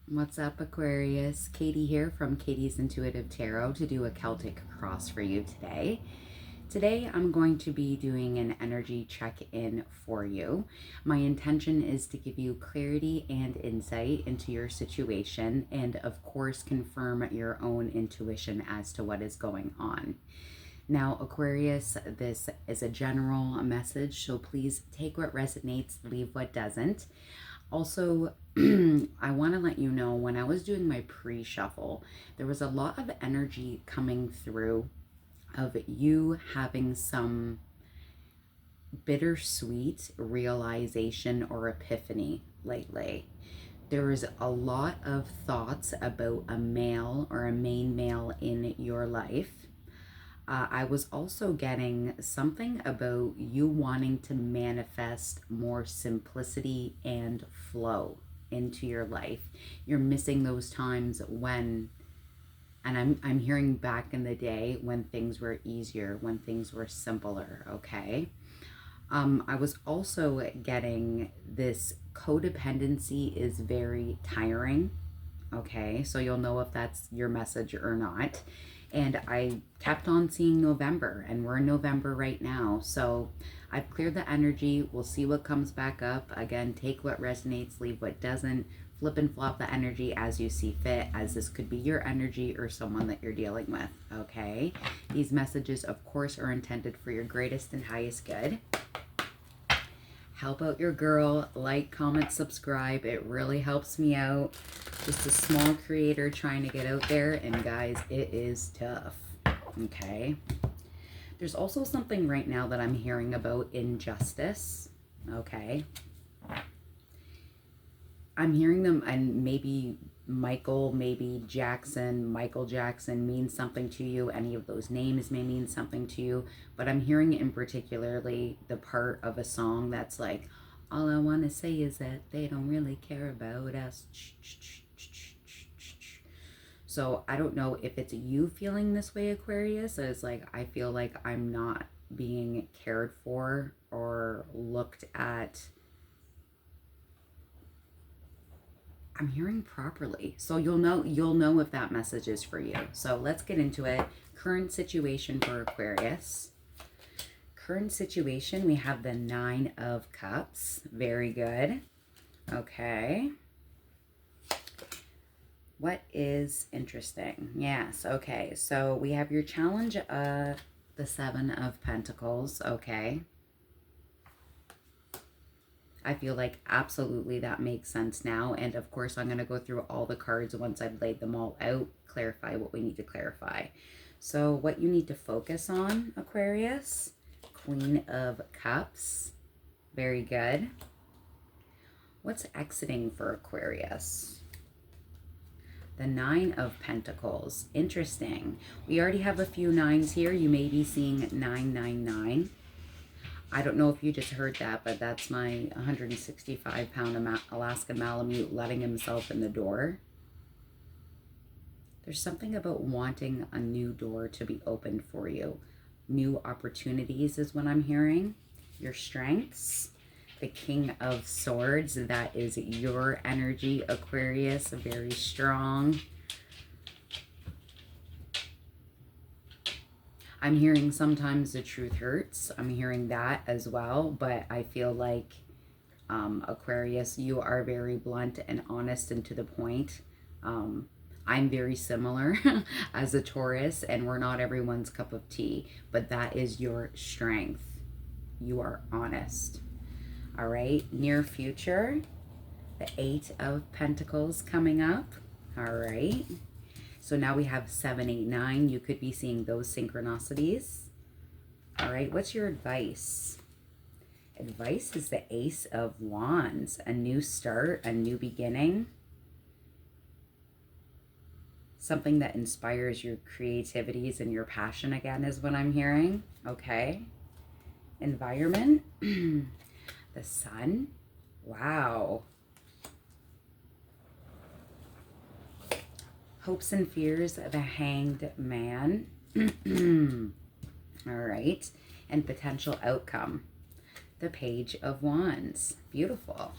What's up, Aquarius? Katie here from Katie's Intuitive Tarot to do a Celtic Cross for you today. Today, I'm going to be doing an energy check-in for you. My intention is to give you clarity and insight into your situation and, of course, confirm your own intuition as to what is going on. Now, Aquarius, this is a general message, so please take what resonates, leave what doesn't. Also, I want to let you know, when I was doing my pre-shuffle, there was a lot of energy coming through of you having some bittersweet realization or epiphany lately. There is a lot of thoughts about a male or a main male in your life. I was also getting something about you wanting to manifest more simplicity and flow into your life. You're missing those times when, and I'm hearing back in the day when things were easier, when things were simpler, okay? I was also getting this codependency is very tiring, okay? So you'll know if that's your message or not. And I kept on seeing November, and we're in November right now. So I've cleared the energy. We'll see what comes back up. Again, take what resonates, leave what doesn't. Flip and flop the energy as you see fit, as this could be your energy or someone that you're dealing with, okay? These messages, of course, are intended for your greatest and highest good. Help out your girl. Like, comment, subscribe. It really helps me out. Just a small creator trying to get out there, and guys, it is tough, okay? There's also something right now that I'm hearing about injustice, okay? I'm hearing them, and maybe Michael Jackson means something to you. Any of those names may mean something to you, but I'm hearing in particularly the part of a song that's like, all I want to say is that they don't really care about us. So I don't know if it's you feeling this way, Aquarius. It's like, I feel like I'm not being cared for or looked at. I'm hearing properly. So you'll know if that message is for you. So let's get into it. Current situation for Aquarius. Current situation, we have the 9 of Cups. Very good. Okay. What is interesting? Yes, okay. So we have your challenge, the 7 of Pentacles, okay. I feel like absolutely that makes sense now. And of course, I'm going to go through all the cards once I've laid them all out, clarify what we need to clarify. So what you need to focus on, Aquarius, Queen of Cups. Very good. What's exiting for Aquarius? The 9 of Pentacles. Interesting. We already have a few 9s here. You may be seeing 999. I don't know if you just heard that, but that's my 165-pound Alaskan Malamute letting himself in the door. There's something about wanting a new door to be opened for you. New opportunities is what I'm hearing. Your strengths. The King of Swords, that is your energy, Aquarius, very strong. I'm hearing sometimes the truth hurts. I'm hearing that as well, but I feel like, Aquarius, you are very blunt and honest and to the point. I'm very similar as a Taurus, and we're not everyone's cup of tea, but that is your strength. You are honest. All right, near future, the 8 of Pentacles coming up. All right, so now we have 7, 8, 9. You could be seeing those synchronicities. All right, what's your advice? Advice is the Ace of Wands, a new start, a new beginning. Something that inspires your creativities and your passion again is what I'm hearing, okay? Environment. The Sun. Wow. Hopes and fears of a Hanged Man. All right. And potential outcome. The Page of Wands. Beautiful.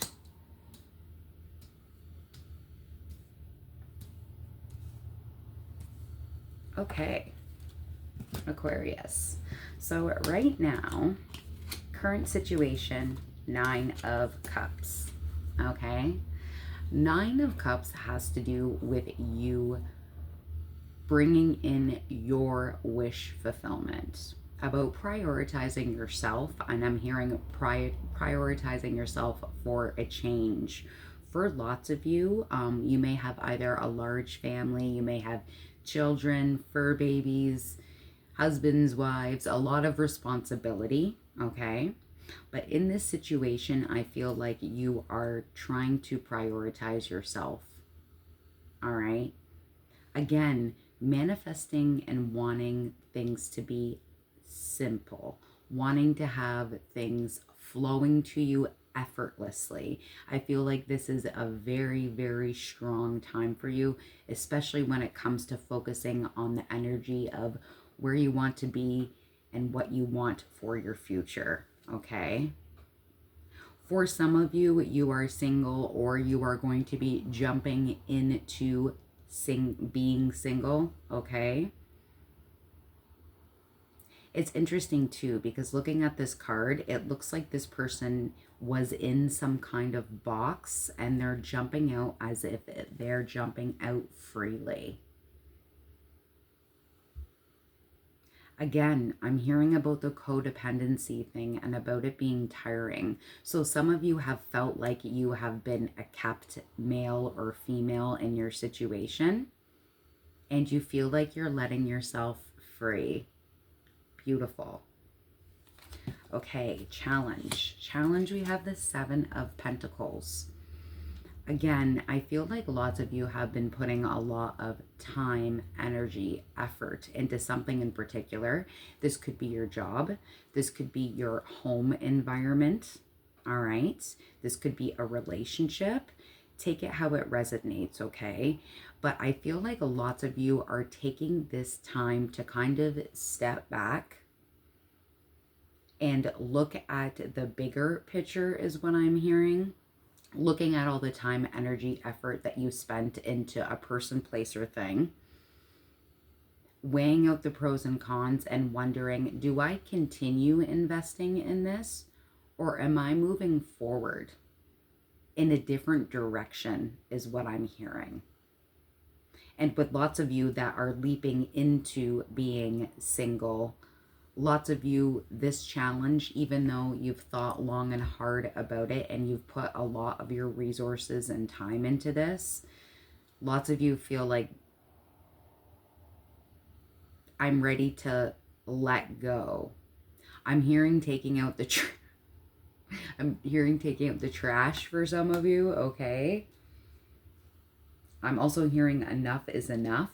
Okay, Aquarius. So right now, current situation, 9 of Cups. Okay? 9 of Cups has to do with you bringing in your wish fulfillment, about prioritizing yourself. And I'm hearing prioritizing yourself for a change. For lots of you, you may have either a large family, you may have children, fur babies, husbands, wives, a lot of responsibility, okay? But in this situation, I feel like you are trying to prioritize yourself, all right? Again, manifesting and wanting things to be simple, wanting to have things flowing to you effortlessly. I feel like this is a very, very strong time for you, especially when it comes to focusing on the energy of where you want to be and what you want for your future, okay? For some of you, you are single, or you are going to be jumping into being single, okay? It's interesting too, because looking at this card, it looks like this person was in some kind of box and they're jumping out as if they're jumping out freely. Again, I'm hearing about the codependency thing and about it being tiring. So some of you have felt like you have been a kept male or female in your situation, and you feel like you're letting yourself free. Beautiful. Okay, challenge. Challenge, we have the 7 of Pentacles. Again, I feel like lots of you have been putting a lot of time, energy, effort into something in particular. This could be your job. This could be your home environment. All right. This could be a relationship. Take it how it resonates, okay? But I feel like lots of you are taking this time to kind of step back and look at the bigger picture, is what I'm hearing. Looking at all the time, energy, effort that you spent into a person, place, or thing. Weighing out the pros and cons and wondering, do I continue investing in this, or am I moving forward in a different direction, is what I'm hearing. And with lots of you that are leaping into being single, lots of you, this challenge, even though you've thought long and hard about it and you've put a lot of your resources and time into this, lots of you feel like, I'm ready to let go. I'm hearing taking out the trash for some of you, okay? I'm also hearing enough is enough.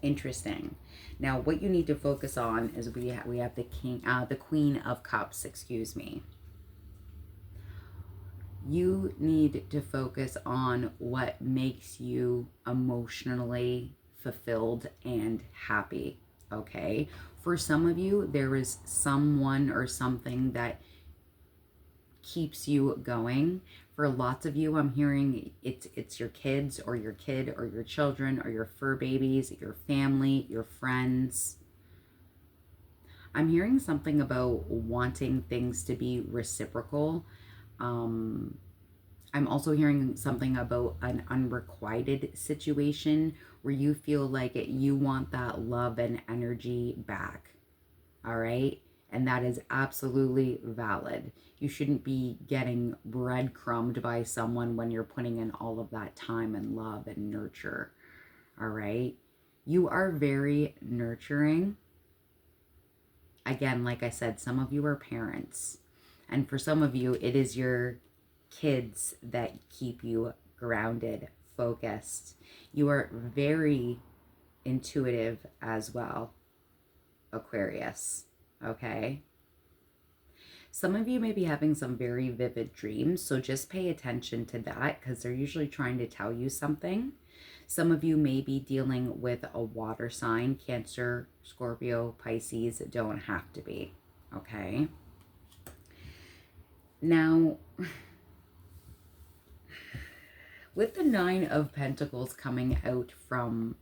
Interesting. Now, what you need to focus on is we have the Queen of Cups, excuse me. You need to focus on what makes you emotionally fulfilled and happy, okay? For some of you, there is someone or something that keeps you going. For lots of you, I'm hearing it's your kids or your kid or your children or your fur babies, your family, your friends. I'm hearing something about wanting things to be reciprocal. I'm also hearing something about an unrequited situation where you feel like you want that love and energy back. All right? And that is absolutely valid. You shouldn't be getting breadcrumbed by someone when you're putting in all of that time and love and nurture. All right? You are very nurturing. Again, like I said, some of you are parents. And for some of you, it is your kids that keep you grounded, focused. You are very intuitive as well, Aquarius. Okay? Some of you may be having some very vivid dreams, so just pay attention to that because they're usually trying to tell you something. Some of you may be dealing with a water sign, Cancer, Scorpio, Pisces. Don't have to be, okay? Now, with the 9 of Pentacles coming out from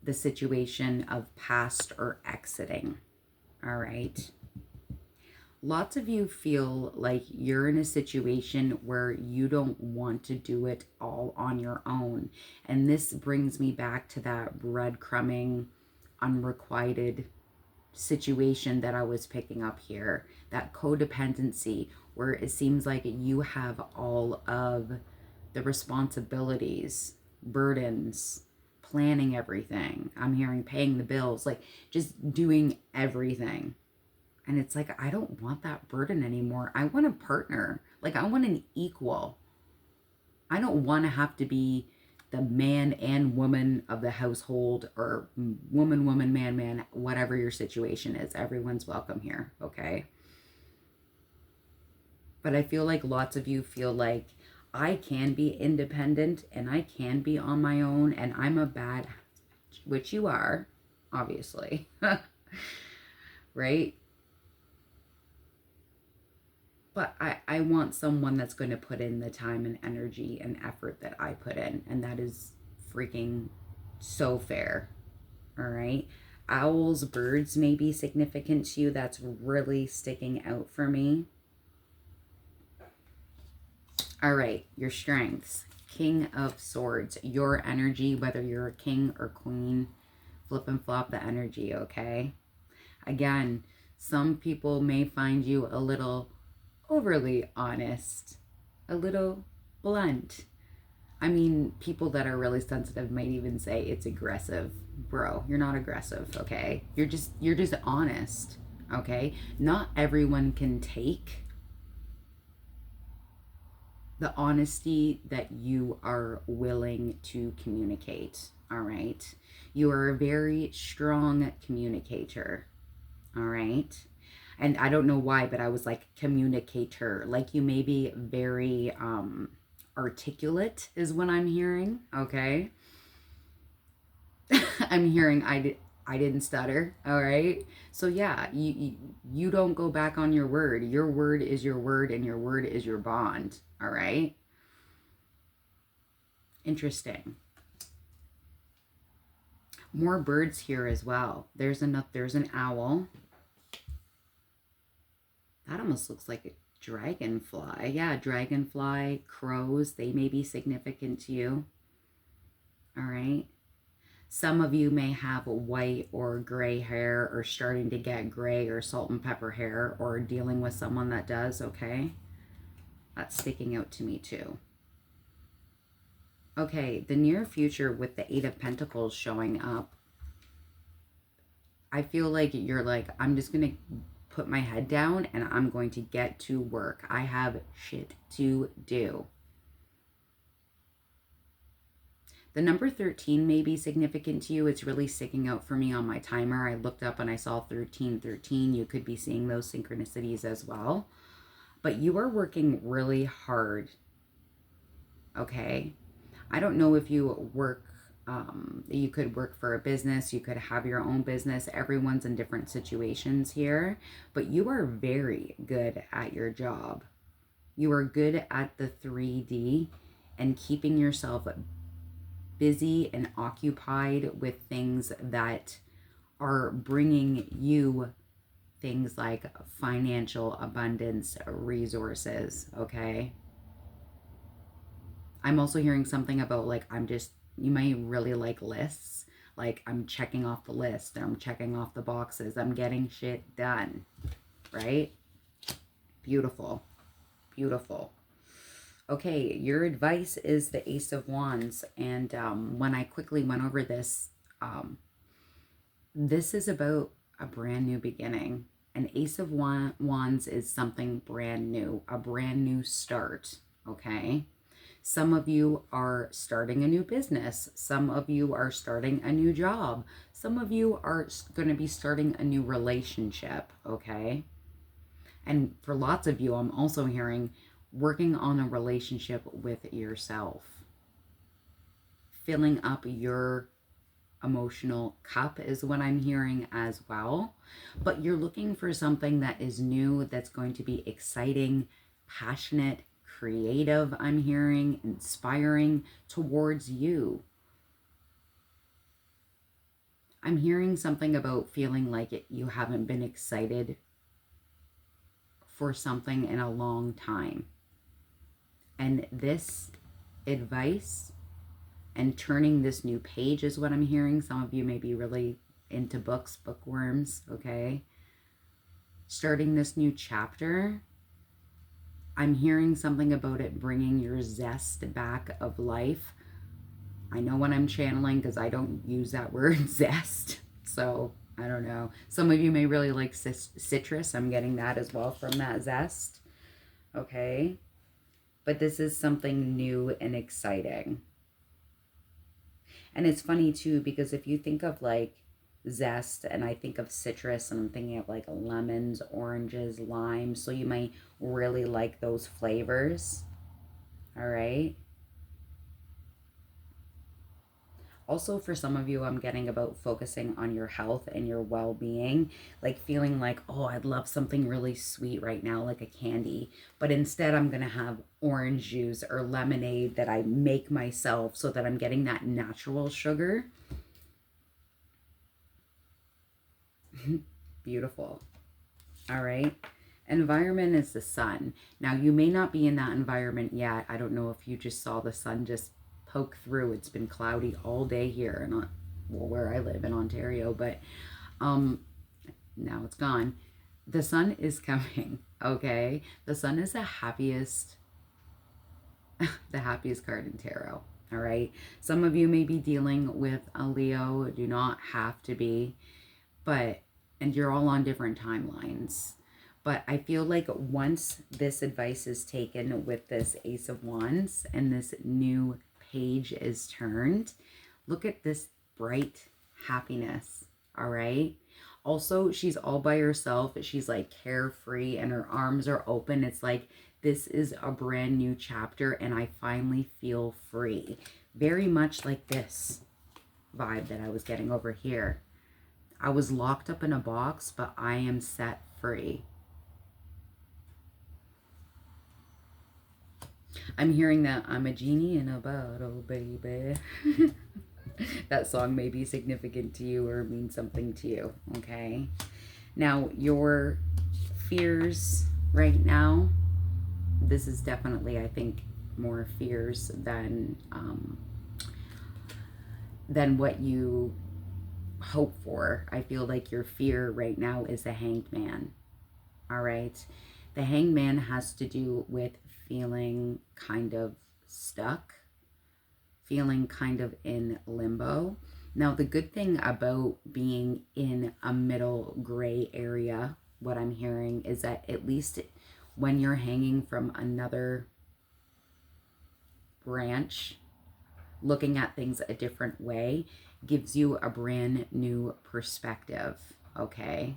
the situation of past or exiting. All right. Lots of you feel like you're in a situation where you don't want to do it all on your own. And this brings me back to that breadcrumbing, unrequited situation that I was picking up here. That codependency, where it seems like you have all of the responsibilities, burdens, planning everything. I'm hearing paying the bills, like just doing everything. And it's like, I don't want that burden anymore. I want a partner. Like, I want an equal. I don't want to have to be the man and woman of the household, or woman, woman, man, man, whatever your situation is. Everyone's welcome here, okay? But I feel like lots of you feel like I can be independent and I can be on my own, and I'm a bad, which you are, obviously, right? But I want someone that's going to put in the time and energy and effort that I put in. And that is freaking so fair. All right. Owls, birds may be significant to you. That's really sticking out for me. All right. Your strengths. King of Swords. Your energy, whether you're a king or queen, flip and flop the energy, okay? Again, some people may find you a little overly honest, a little blunt. I mean, people that are really sensitive might even say it's aggressive. Bro, you're not aggressive, okay? You're just honest, okay? Not everyone can take the honesty that you are willing to communicate, all right? You are a very strong communicator, all right? And I don't know why, but I was like communicator. Like you may be very articulate is what I'm hearing. Okay. I'm hearing I didn't stutter. All right. So yeah, you don't go back on your word. Your word is your word, and your word is your bond. All right. Interesting. More birds here as well. There's an owl. That almost looks like a dragonfly. Yeah, dragonfly, crows, they may be significant to you. All right. Some of you may have white or gray hair, or starting to get gray or salt and pepper hair, or dealing with someone that does, okay? That's sticking out to me too. Okay, the near future with the Eight of Pentacles showing up. I feel like you're like, I'm just going to put my head down and I'm going to get to work. I have shit to do. The number 13 may be significant to you. It's really sticking out for me on my timer. I looked up and I saw 1313. You could be seeing those synchronicities as well. But you are working really hard. Okay? I don't know if you work, you could work for a business, you could have your own business. Everyone's in different situations here, but you are very good at your job. You are good at the 3D and keeping yourself busy and occupied with things that are bringing you things like financial abundance, resources, okay? I'm also hearing something about like, you may really like lists. Like I'm checking off the list, or I'm checking off the boxes. I'm getting shit done, right? Beautiful, beautiful. Okay, your advice is the Ace of Wands. And when I quickly went over this, this is about a brand new beginning. An Ace of Wands is something brand new, a brand new start, okay? Some of you are starting a new business. Some of you are starting a new job. Some of you are going to be starting a new relationship, okay? And for lots of you, I'm also hearing working on a relationship with yourself. Filling up your emotional cup is what I'm hearing as well. But you're looking for something that is new, that's going to be exciting, passionate, creative, I'm hearing, inspiring towards you. I'm hearing something about feeling like you haven't been excited for something in a long time. And this advice and turning this new page is what I'm hearing. Some of you may be really into books, bookworms, okay? Starting this new chapter, I'm hearing something about it bringing your zest back of life. I know when I'm channeling because I don't use that word zest. So I don't know. Some of you may really like citrus. I'm getting that as well from that zest. Okay. But this is something new and exciting. And it's funny too, because if you think of like zest and I think of citrus and I'm thinking of like lemons, oranges, limes. So you might really like those flavors. All right. Also, for some of you, I'm getting about focusing on your health and your well-being, like feeling like, oh, I'd love something really sweet right now, like a candy, but instead I'm going to have orange juice or lemonade that I make myself so that I'm getting that natural sugar. Beautiful. All right. Environment is the sun. Now, you may not be in that environment yet. I don't know if you just saw the sun just poke through. It's been cloudy all day here, and where I live in Ontario, but now it's gone. The sun is coming, okay? The sun is the happiest card in tarot, all right? Some of you may be dealing with a Leo, do not have to be, and you're all on different timelines. But I feel like once this advice is taken with this Ace of Wands and this new page is turned, look at this bright happiness, all right? Also, she's all by herself. She's like carefree and her arms are open. It's like this is a brand new chapter and I finally feel free. Very much like this vibe that I was getting over here. I was locked up in a box, but I am set free. I'm hearing that I'm a genie in a bottle, baby. That song may be significant to you or mean something to you, okay? Now, your fears right now, this is definitely, I think, more fears than what you hope for. I feel like your fear right now is the Hanged Man, all right? The Hanged Man has to do with feeling kind of stuck, feeling kind of in limbo. Now, the good thing about being in a middle gray area, what I'm hearing is that at least when you're hanging from another branch, looking at things a different way gives you a brand new perspective, okay?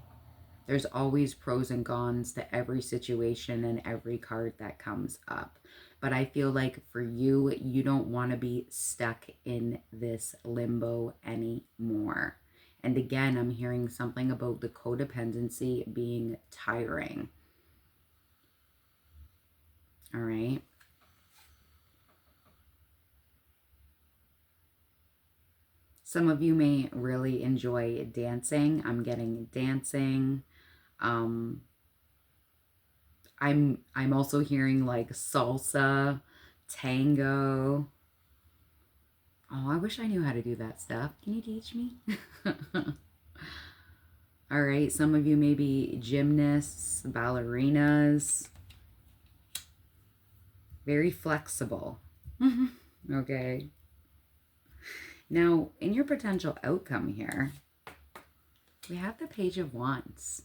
There's always pros and cons to every situation and every card that comes up. But I feel like for you, you don't want to be stuck in this limbo anymore. And again, I'm hearing something about the codependency being tiring. All right. Some of you may really enjoy dancing. I'm getting dancing. I'm also hearing like salsa, tango. Oh, I wish I knew how to do that stuff. Can you teach me? All right, some of you may be gymnasts, ballerinas. Very flexible. Okay. Now, in your potential outcome here, we have the Page of Wands.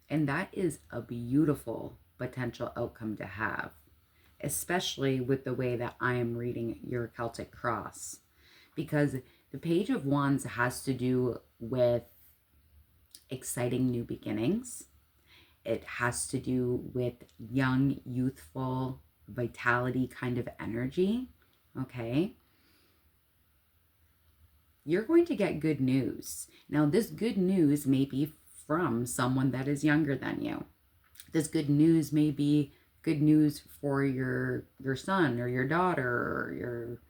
And that is a beautiful potential outcome to have, especially with the way that I am reading your Celtic Cross. Because the Page of Wands has to do with exciting new beginnings. It has to do with young, youthful, vitality kind of energy, okay? You're going to get good news. Now, this good news may be from someone that is younger than you. This good news may be good news for your son or your daughter or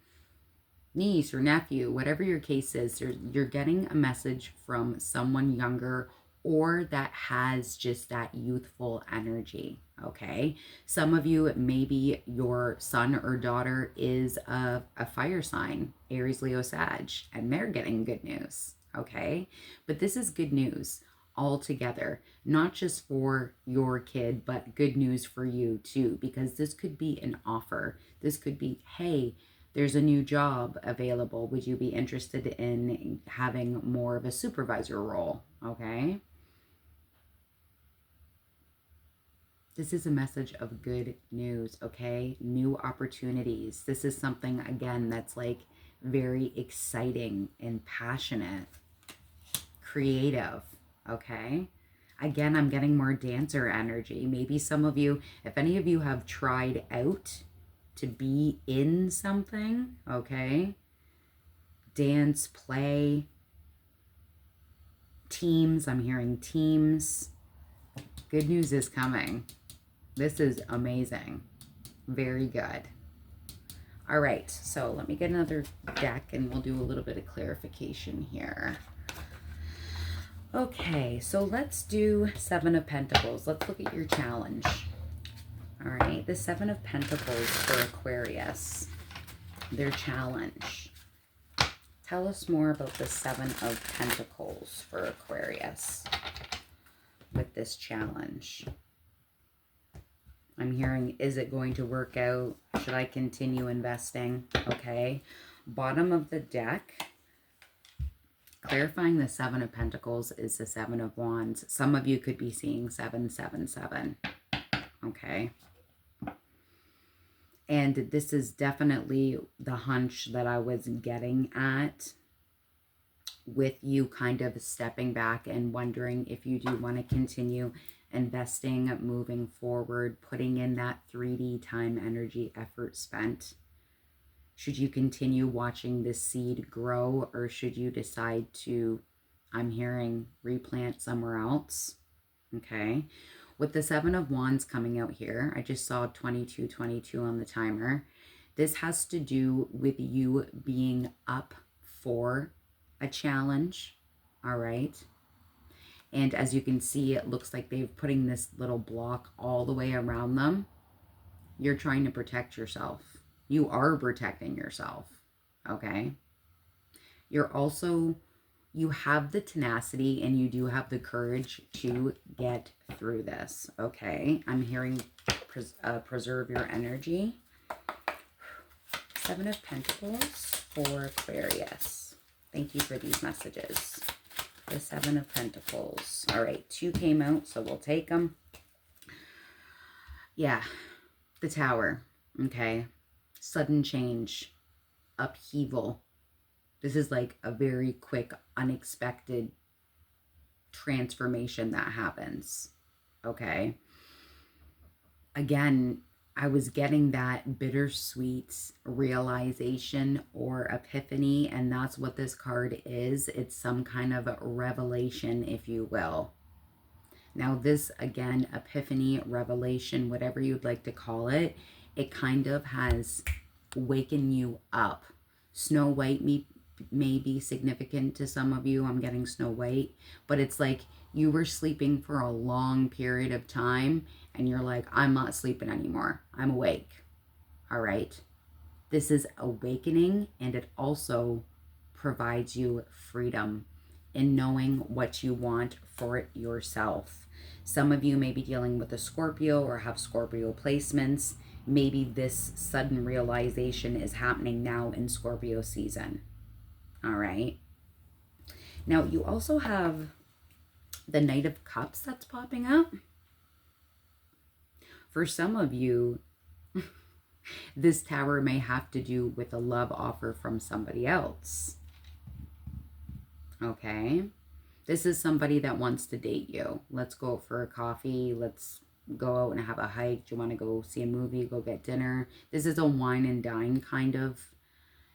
niece or nephew, whatever your case is, you're getting a message from someone younger or that has just that youthful energy. Okay. Some of you, maybe your son or daughter is a fire sign, Aries, Leo, Sag, and they're getting good news. Okay. But this is good news altogether, not just for your kid, but good news for you too, because this could be an offer. This could be, hey, there's a new job available. Would you be interested in having more of a supervisor role? Okay. This is a message of good news, okay? New opportunities. This is something, again, that's like very exciting and passionate, creative, okay? Again, I'm getting more dancer energy. Maybe some of you, if any of you have tried out to be in something, okay? Dance, play, teams. I'm hearing teams. Good news is coming. This is amazing. Very good. All right, so let me get another deck and we'll do a little bit of clarification here. Okay, so let's do Seven of Pentacles. Let's look at your challenge. All right, the Seven of Pentacles for Aquarius. Their challenge. Tell us more about the Seven of Pentacles for Aquarius with this challenge. I'm hearing, is it going to work out? Should I continue investing? Okay. Bottom of the deck, clarifying the Seven of Pentacles is the Seven of Wands. Some of you could be seeing 777. Okay. And this is definitely the hunch that I was getting at with you kind of stepping back and wondering if you do want to continue investing, moving forward, putting in that 3D time, energy, effort spent. Should you continue watching this seed grow, or should you decide to, I'm hearing, replant somewhere else? Okay. With the Seven of Wands coming out here, I just saw 2222 on the timer. This has to do with you being up for a challenge. All right. And as you can see, it looks like they're putting this little block all the way around them. You're trying to protect yourself. You are protecting yourself. Okay. You're also, you have the tenacity and you do have the courage to get through this. Okay. I'm hearing preserve your energy. Seven of Pentacles for Aquarius. Thank you for these messages. The Seven of Pentacles. All right, 2 came out, so we'll take them. Yeah, the Tower. Okay, sudden change, upheaval. This is like a very quick, unexpected transformation that happens. Okay. Again, I was getting that bittersweet realization or epiphany, and that's what this card is. It's some kind of revelation, if you will. Now this, again, epiphany, revelation, whatever you'd like to call it, it kind of has waken you up. Snow White may be significant to some of you. I'm getting Snow White, but it's like you were sleeping for a long period of time and you're like, I'm not sleeping anymore. I'm awake. All right. This is awakening, and it also provides you freedom in knowing what you want for yourself. Some of you may be dealing with a Scorpio or have Scorpio placements. Maybe this sudden realization is happening now in Scorpio season. All right. Now, you also have the Knight of Cups that's popping up. For some of you, this Tower may have to do with a love offer from somebody else. Okay. This is somebody that wants to date you. Let's go for a coffee. Let's go out and have a hike. Do you want to go see a movie? Go get dinner. This is a wine and dine kind of.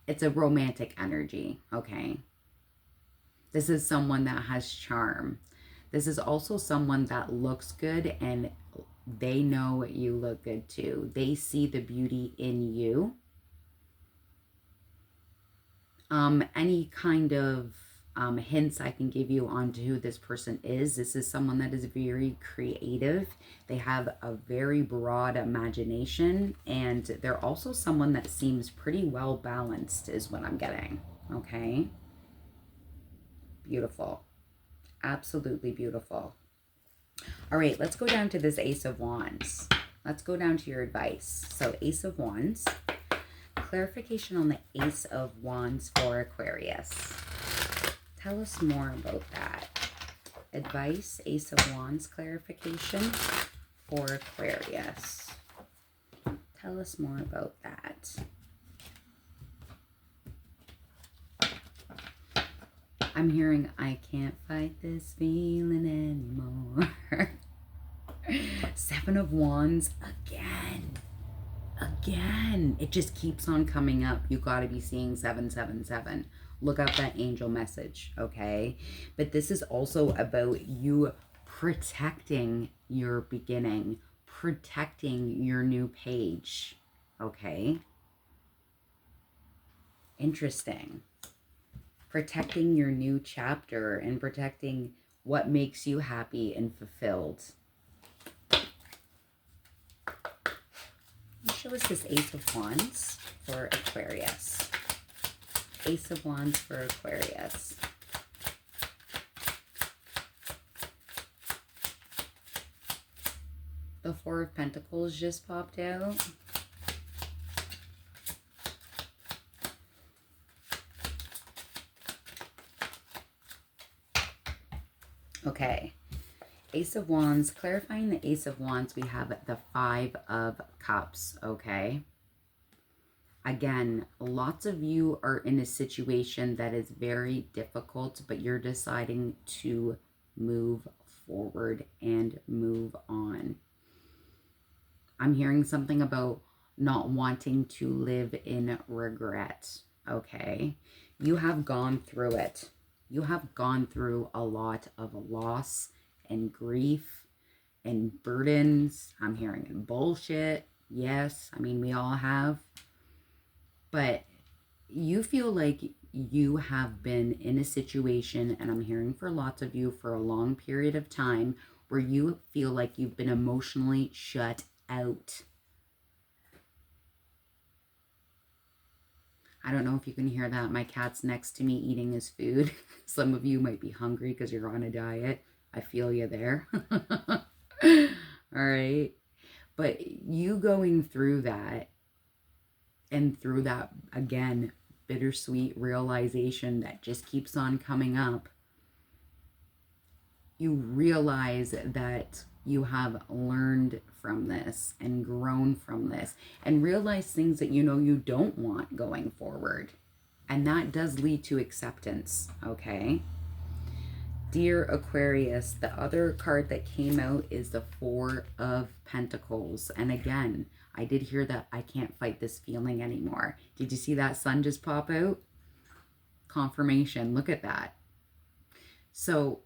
It's a romantic energy. Okay. This is someone that has charm. This is also someone that looks good, and they know you look good too. They see the beauty in you. Any kind of hints I can give you on who this person is. This is someone that is very creative. They have a very broad imagination, and they're also someone that seems pretty well balanced is what I'm getting. Okay. Beautiful. Absolutely beautiful. All right, let's go down to this Ace of Wands. Let's go down to your advice. So Ace of Wands. Clarification on the Ace of Wands for Aquarius. Tell us more about that. Advice, Ace of Wands clarification for Aquarius. Tell us more about that. I'm hearing, I can't fight this feeling anymore. Seven of Wands again. Again. It just keeps on coming up. You got to be seeing 777. Look up that angel message, okay? But this is also about you protecting your beginning, protecting your new page, okay? Interesting. Protecting your new chapter and protecting what makes you happy and fulfilled. Show us this Ace of Wands for Aquarius. Ace of Wands for Aquarius. The Four of Pentacles just popped out. Okay. Ace of Wands. Clarifying the Ace of Wands, we have the Five of Cups, okay? Again, lots of you are in a situation that is very difficult, but you're deciding to move forward and move on. I'm hearing something about not wanting to live in regret, okay? You have gone through it. You have gone through a lot of loss and grief and burdens. I'm hearing bullshit. Yes, I mean, we all have. But you feel like you have been in a situation, and I'm hearing for lots of you for a long period of time, where you feel like you've been emotionally shut out. I don't know if you can hear that. My cat's next to me eating his food. Some of you might be hungry because you're on a diet. I feel you there. All right. But you going through that, and through that, again, bittersweet realization that just keeps on coming up, you realize that you have learned from this and grown from this and realize things that you know you don't want going forward. And that does lead to acceptance, okay? Dear Aquarius, the other card that came out is the Four of Pentacles. And again, I did hear that I can't fight this feeling anymore. Did you see that sun just pop out? Confirmation. Look at that. So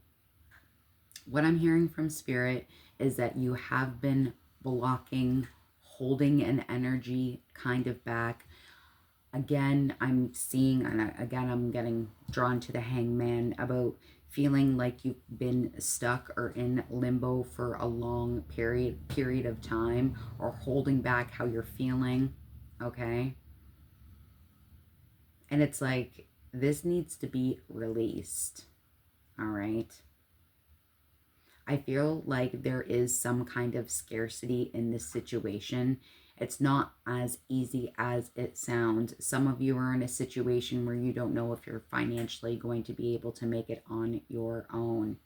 what I'm hearing from Spirit is that you have been blocking, holding an energy kind of back. Again, I'm seeing, and again, I'm getting drawn to the Hangman about feeling like you've been stuck or in limbo for a long period of time, or holding back how you're feeling, okay? And it's like, this needs to be released, all right? I feel like there is some kind of scarcity in this situation. It's not as easy as it sounds. Some of you are in a situation where you don't know if you're financially going to be able to make it on your own.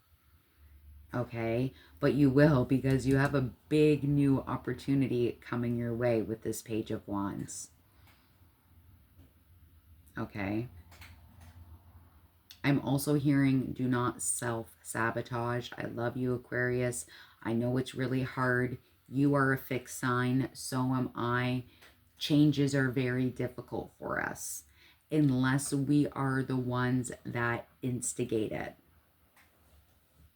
Okay? But you will, because you have a big new opportunity coming your way with this Page of Wands. Okay? I'm also hearing, do not self-sabotage. I love you, Aquarius. I know it's really hard. You are a fixed sign, so am I. Changes are very difficult for us unless we are the ones that instigate it,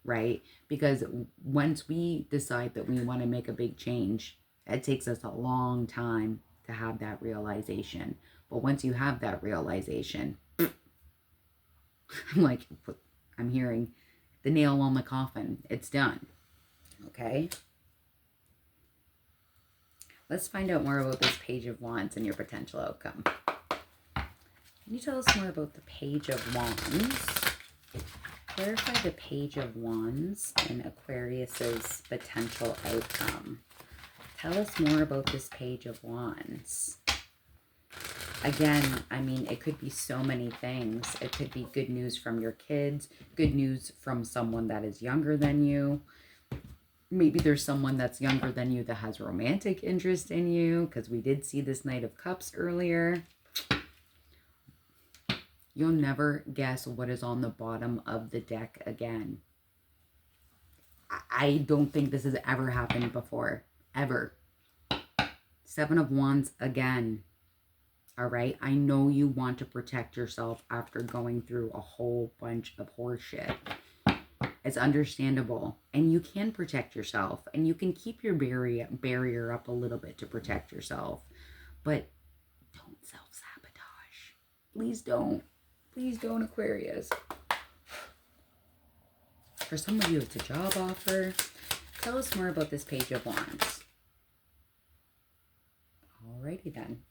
right? Because once we decide that we want to make a big change, it takes us a long time to have that realization. But once you have that realization, I'm like, I'm hearing the nail on the coffin. It's done. Okay. Let's find out more about this Page of Wands and your potential outcome. Can you tell us more about the Page of Wands? Clarify the Page of Wands and Aquarius's potential outcome. Tell us more about this Page of Wands. Again, I mean, it could be so many things. It could be good news from your kids, good news from someone that is younger than you. Maybe there's someone that's younger than you that has romantic interest in you, because we did see this Knight of Cups earlier. You'll never guess what is on the bottom of the deck again. I don't think this has ever happened before. Ever. Seven of Wands again. All right? I know you want to protect yourself after going through a whole bunch of horse shit. It's understandable. And you can protect yourself. And you can keep your barrier up a little bit to protect yourself. But don't self-sabotage. Please don't. Please don't, Aquarius. For some of you, it's a job offer. Tell us more about this Page of Wands. Alrighty then.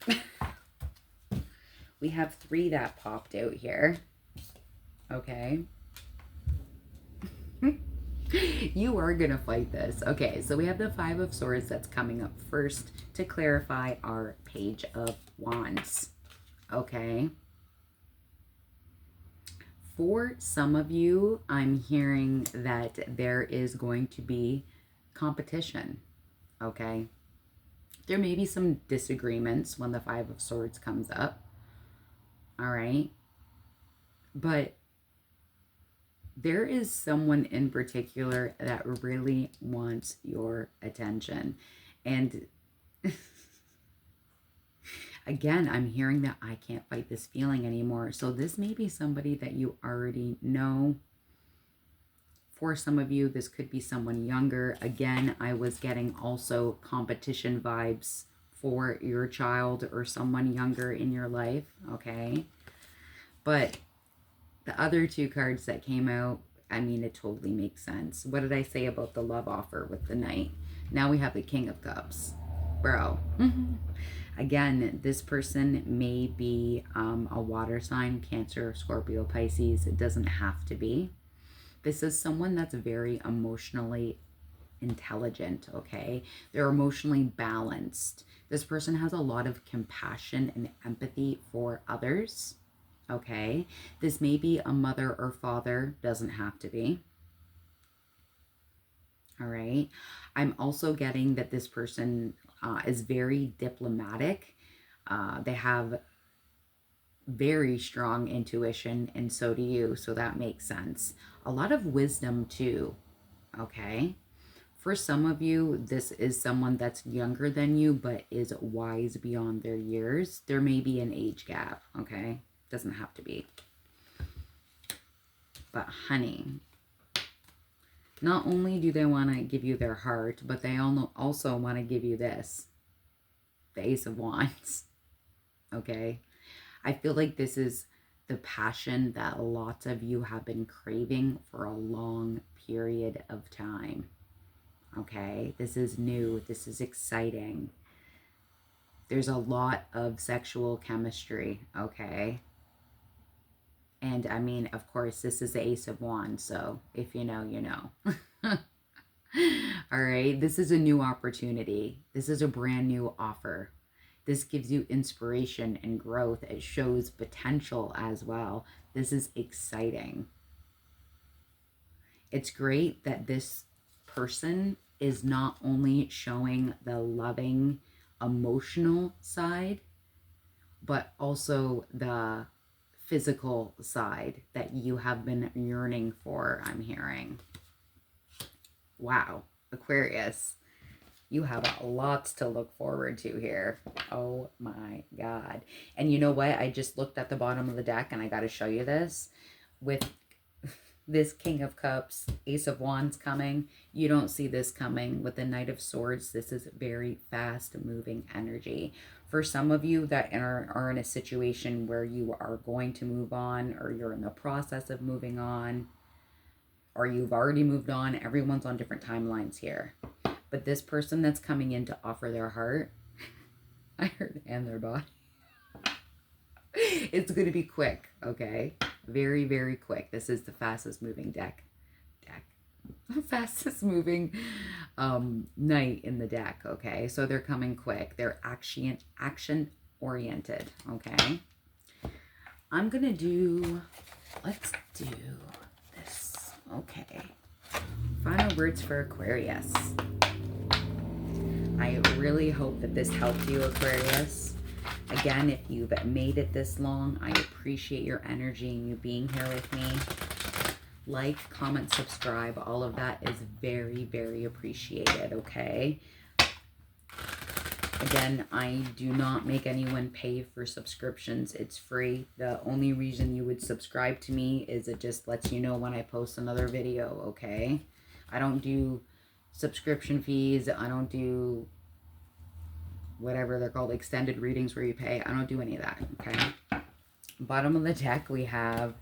We have 3 that popped out here. Okay. You are going to fight this. Okay, so we have the 5 of Swords that's coming up first to clarify our Page of Wands. Okay. For some of you, I'm hearing that there is going to be competition. Okay. There may be some disagreements when the 5 of Swords comes up. All right. But there is someone in particular that really wants your attention. And again, I'm hearing that I can't fight this feeling anymore. So this may be somebody that you already know. For some of you, this could be someone younger. Again, I was getting also competition vibes for your child or someone younger in your life, okay? But the other 2 cards that came out, I mean, it totally makes sense. What did I say about the love offer with the Knight? Now we have the King of Cups. Bro. Again, this person may be a water sign, Cancer, Scorpio, Pisces. It doesn't have to be. This is someone that's very emotionally intelligent, okay? They're emotionally balanced. This person has a lot of compassion and empathy for others, okay? This may be a mother or father, doesn't have to be. All right. I'm also getting that this person is very diplomatic. They have very strong intuition, and so do you, so that makes sense. A lot of wisdom too, okay? For some of you, this is someone that's younger than you, but is wise beyond their years. There may be an age gap, okay? Doesn't have to be. But honey, not only do they want to give you their heart, but they also want to give you this. The Ace of Wands, okay? I feel like this is the passion that lots of you have been craving for a long period of time. Okay, this is new. This is exciting. There's a lot of sexual chemistry, okay? And I mean, of course, this is the Ace of Wands, so if you know, you know. All right, this is a new opportunity. This is a brand new offer. This gives you inspiration and growth. It shows potential as well. This is exciting. It's great that this person is not only showing the loving, emotional side, but also the physical side that you have been yearning for, I'm hearing. Wow, Aquarius. You have lots to look forward to here. Oh my God. And you know what? I just looked at the bottom of the deck and I got to show you this. With this King of Cups, Ace of Wands coming, you don't see this coming. With the Knight of Swords, this is very fast moving energy. For some of you that are in a situation where you are going to move on, or you're in the process of moving on, or you've already moved on, everyone's on different timelines here. But this person that's coming in to offer their heart, I heard, and their body, it's going to be quick, okay? Very, very quick. This is the fastest moving deck. Fastest moving knight in the deck, okay? So they're coming quick. They're action oriented, okay? I'm going to do, let's do this, okay? Final words for Aquarius. I really hope that this helped you, Aquarius. Again, if you've made it this long, I appreciate your energy and you being here with me. Like, comment, subscribe. All of that is very, very appreciated, okay? Again, I do not make anyone pay for subscriptions. It's free. The only reason you would subscribe to me is it just lets you know when I post another video, okay? I don't do subscription fees. I don't do whatever they're called, extended readings where you pay. I don't do any of that, okay? Bottom of the deck, we have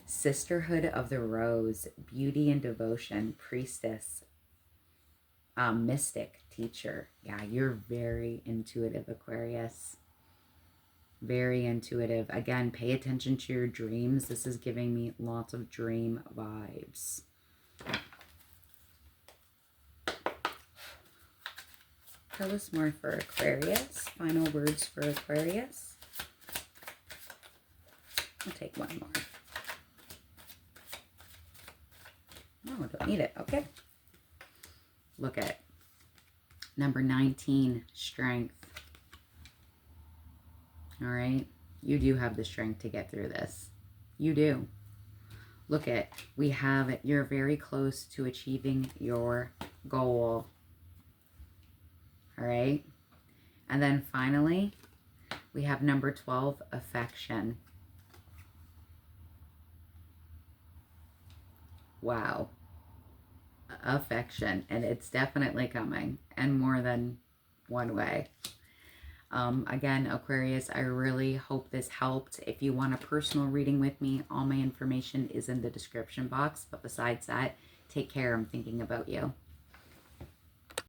Sisterhood of the Rose, Beauty and Devotion, Priestess, Mystic, Teacher. Yeah, you're very intuitive, Aquarius. Very intuitive. Again, pay attention to your dreams. This is giving me lots of dream vibes. Tell us more for Aquarius. Final words for Aquarius. I'll take one more. No, I don't need it. Okay. Look at number 19, strength. All right. You do have the strength to get through this. You do. Look at, we have, you're very close to achieving your goal. All right. And then finally, we have number 12, affection. Wow. Affection. And it's definitely coming, and more than one way. Again, Aquarius, I really hope this helped. If you want a personal reading with me, all my information is in the description box. But besides that, take care. I'm thinking about you.